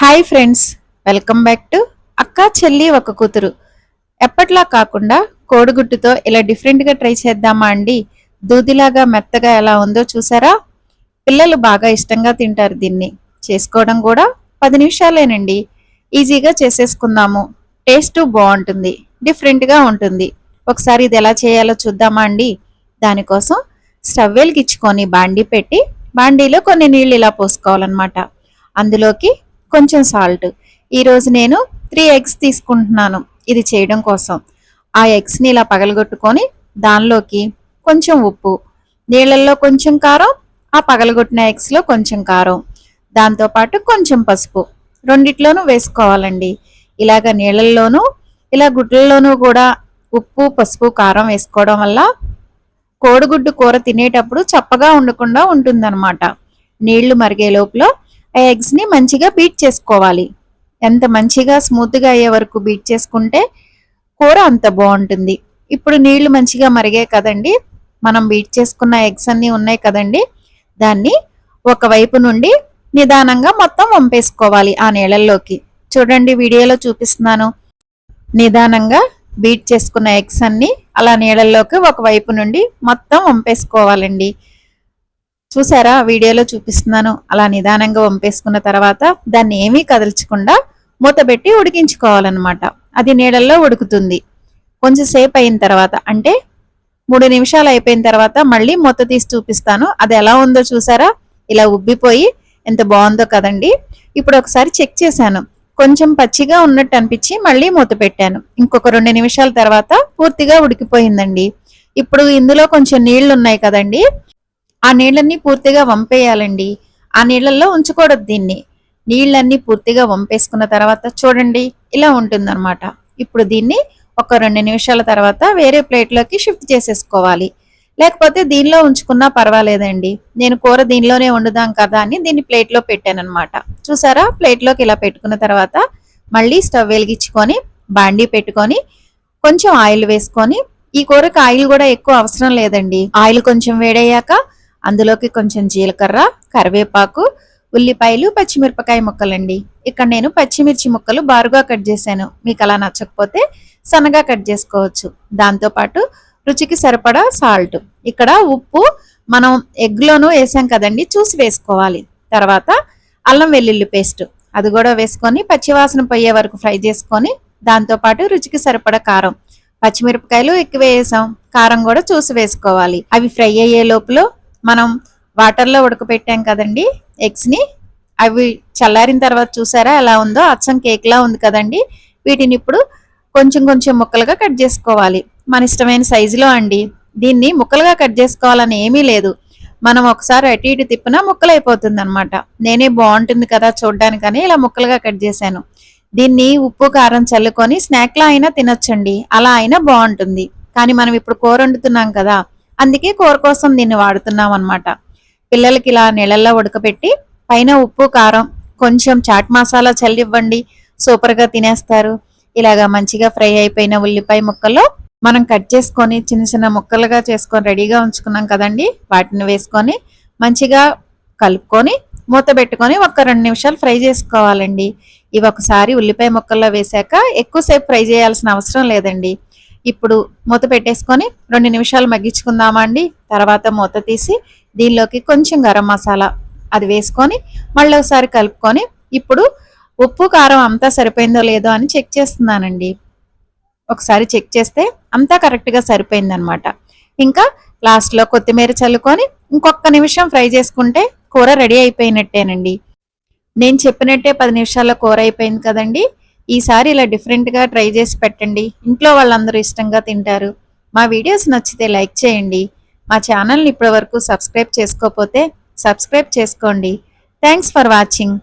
Hi friends, welcome back to అక్క చెల్లి ఒక కూతురు. ఎప్పట్లా కాకుండా కోడిగుడ్డుతో ఇలా డిఫరెంట్గా ట్రై చేద్దామా అండి. దూదిలాగా మెత్తగా ఎలా ఉందో చూసారా? పిల్లలు బాగా ఇష్టంగా తింటారు దీన్ని. చేసుకోవడం కూడా 10 నిమిషాలేనండి. ఈజీగా చేసేసుకుందాము. టేస్ట్ బాగుంటుంది, డిఫరెంట్గా ఉంటుంది. ఒకసారి ఇది ఎలా చేయాలో చూద్దామా అండి. దానికోసం స్టవ్ వెలిగించుకొని బాండీ పెట్టి బాండీలో కొన్ని నీళ్ళు ఇలా పోసుకోవాలన్నమాట. అందులోకి కొంచెం సాల్ట్. ఈరోజు నేను 3 ఎగ్స్ తీసుకుంటున్నాను ఇది చేయడం కోసం. ఆ ఎగ్స్ని ఇలా పగలగొట్టుకొని దానిలోకి కొంచెం ఉప్పు, నీళ్ళల్లో కొంచెం కారం, ఆ పగలగొట్టిన ఎగ్స్లో కొంచెం కారం, దాంతోపాటు కొంచెం పసుపు రెండిట్లోనూ వేసుకోవాలండి. ఇలాగ నీళ్ళల్లోనూ ఇలా గుడ్లలోనూ కూడా ఉప్పు పసుపు కారం వేసుకోవడం వల్ల కోడిగుడ్డు కూర తినేటప్పుడు చప్పగా ఉండకుండా ఉంటుందన్నమాట. నీళ్లు మరిగే లోపల ఆ ఎగ్స్ని మంచిగా బీట్ చేసుకోవాలి. ఎంత మంచిగా స్మూత్గా అయ్యే వరకు బీట్ చేసుకుంటే కూర అంత బాగుంటుంది. ఇప్పుడు నీళ్లు మంచిగా మరిగాయి కదండి, మనం బీట్ చేసుకున్న ఎగ్స్ అన్నీ ఉన్నాయి కదండి, దాన్ని ఒకవైపు నుండి నిదానంగా మొత్తం వంపేసుకోవాలి ఆ నీళ్ళల్లోకి. చూడండి, వీడియోలో చూపిస్తున్నాను. నిదానంగా బీట్ చేసుకున్న ఎగ్స్ అన్ని అలా నీళ్ళల్లోకి ఒకవైపు నుండి మొత్తం వంపేసుకోవాలండి. చూసారా, వీడియోలో చూపిస్తున్నాను. అలా నిదానంగా వంపేసుకున్న తర్వాత దాన్ని ఏమీ కదల్చకుండా మూతబెట్టి ఉడికించుకోవాలన్నమాట. అది నీళ్ళల్లో ఉడుకుతుంది. కొంచెం సేపు అయిన తర్వాత, అంటే 3 నిమిషాలు అయిపోయిన తర్వాత మళ్ళీ మూత తీసి చూపిస్తాను. అది ఎలా ఉందో చూసారా? ఇలా ఉబ్బిపోయి ఎంత బాగుందో కదండి. ఇప్పుడు ఒకసారి చెక్ చేశాను. కొంచెం పచ్చిగా ఉన్నట్టు అనిపించి మళ్ళీ మూత పెట్టాను. ఇంకొక 2 నిమిషాల తర్వాత పూర్తిగా ఉడికిపోయిందండి. ఇప్పుడు ఇందులో కొంచెం నీళ్లు ఉన్నాయి కదండి, ఆ నీళ్ళన్నీ పూర్తిగా వంపేయాలండి. ఆ నీళ్ళల్లో ఉంచకూడదు దీన్ని. నీళ్ళన్నీ పూర్తిగా వంపేసుకున్న తర్వాత చూడండి ఇలా ఉంటుందన్నమాట. ఇప్పుడు దీన్ని ఒక 2 నిమిషాల తర్వాత వేరే ప్లేట్లోకి షిఫ్ట్ చేసేసుకోవాలి. లేకపోతే దీనిలో ఉంచుకున్నా పర్వాలేదండి. నేను కూర దీనిలోనే వండుదాం కదా అని దీన్ని ప్లేట్లో పెట్టానన్నమాట. చూసారా, ప్లేట్లోకి ఇలా పెట్టుకున్న తర్వాత మళ్ళీ స్టవ్ వెలిగించుకొని బాండీ పెట్టుకొని కొంచెం ఆయిల్ వేసుకొని, ఈ కూరకు ఆయిల్ కూడా ఎక్కువ అవసరం లేదండి. ఆయిల్ కొంచెం వేడయ్యాక అందులోకి కొంచెం జీలకర్ర, కరివేపాకు, ఉల్లిపాయలు, పచ్చిమిరపకాయ ముక్కలండి. ఇక్కడ నేను పచ్చిమిర్చి ముక్కలు బారుగా కట్ చేశాను. మీకు అలా నచ్చకపోతే సన్నగా కట్ చేసుకోవచ్చు. దాంతోపాటు రుచికి సరిపడా సాల్ట్. ఇక్కడ ఉప్పు మనం ఎగ్లోనూ వేసాం కదండి, చూసి వేసుకోవాలి. తర్వాత అల్లం వెల్లుల్లి పేస్ట్ అది కూడా వేసుకొని పచ్చివాసన పోయే వరకు ఫ్రై చేసుకొని, దాంతోపాటు రుచికి సరిపడా కారం, పచ్చిమిరపకాయలు ఎక్కువ వేసాం, కారం కూడా చూసి వేసుకోవాలి. అవి ఫ్రై అయ్యే లోపల మనం వాటర్లో ఉడకపెట్టాం కదండి ఎగ్స్ని, అవి చల్లారిన తర్వాత చూసారా ఎలా ఉందో, అచ్చం కేక్లా ఉంది కదండి. వీటిని ఇప్పుడు కొంచెం కొంచెం ముక్కలుగా కట్ చేసుకోవాలి. మన ఇష్టమైన సైజులో అండి. దీన్ని ముక్కలుగా కట్ చేసుకోవాలని ఏమీ లేదు. మనం ఒకసారి అటు ఇటు తిప్పినా ముక్కలు అయిపోతుంది అనమాట. నేనే బాగుంటుంది కదా చూడ్డానికని ఇలా ముక్కలుగా కట్ చేశాను. దీన్ని ఉప్పు కారం చల్లుకొని స్నాక్లా అయినా తినొచ్చండి, అలా అయినా బాగుంటుంది. కానీ మనం ఇప్పుడు కూర వండుతున్నాం కదా, అందుకే కూర కోసం దీన్ని వాడుతున్నాం అనమాట. పిల్లలకి ఇలా నీళ్ళల్లో ఉడకపెట్టి పైన ఉప్పు కారం కొంచెం చాట్ మసాలా చల్లివ్వండి, సూపర్గా తినేస్తారు. ఇలాగా మంచిగా ఫ్రై అయిపోయిన ఉల్లిపాయ ముక్కల్లో మనం కట్ చేసుకొని చిన్న చిన్న ముక్కలుగా చేసుకొని రెడీగా ఉంచుకున్నాం కదండి, వాటిని వేసుకొని మంచిగా కలుపుకొని మూత పెట్టుకొని ఒక 2 నిమిషాలు ఫ్రై చేసుకోవాలండి. ఇవి ఒకసారి ఉల్లిపాయ ముక్కల్లో వేసాక ఎక్కువసేపు ఫ్రై చేయాల్సిన అవసరం లేదండి. ఇప్పుడు మూత పెట్టేసుకొని 2 నిమిషాలు మగ్గించుకుందామా అండి. తర్వాత మూత తీసి దీనిలోకి కొంచెం గరం మసాలా అది వేసుకొని మళ్ళీ ఒకసారి కలుపుకొని, ఇప్పుడు ఉప్పు కారం అంతా సరిపోయిందో లేదో అని చెక్ చేస్తున్నానండి. ఒకసారి చెక్ చేస్తే అంతా కరెక్ట్గా సరిపోయిందనమాట. ఇంకా లాస్ట్లో కొత్తిమీర చల్లుకొని ఇంకొక నిమిషం ఫ్రై చేసుకుంటే కూర రెడీ అయిపోయినట్టేనండి. నేను చెప్పినట్టే 10 నిమిషాల్లో కూర అయిపోయింది కదండి. ఈసారి ఇలా డిఫరెంట్గా ట్రై చేసి పెట్టండి, ఇంట్లో వాళ్ళందరూ ఇష్టంగా తింటారు. మా వీడియోస్ నచ్చితే లైక్ చేయండి. మా ఛానల్ని ఇప్పటివరకు సబ్స్క్రైబ్ చేసుకోకపోతే సబ్స్క్రైబ్ చేసుకోండి. Thanks for watching.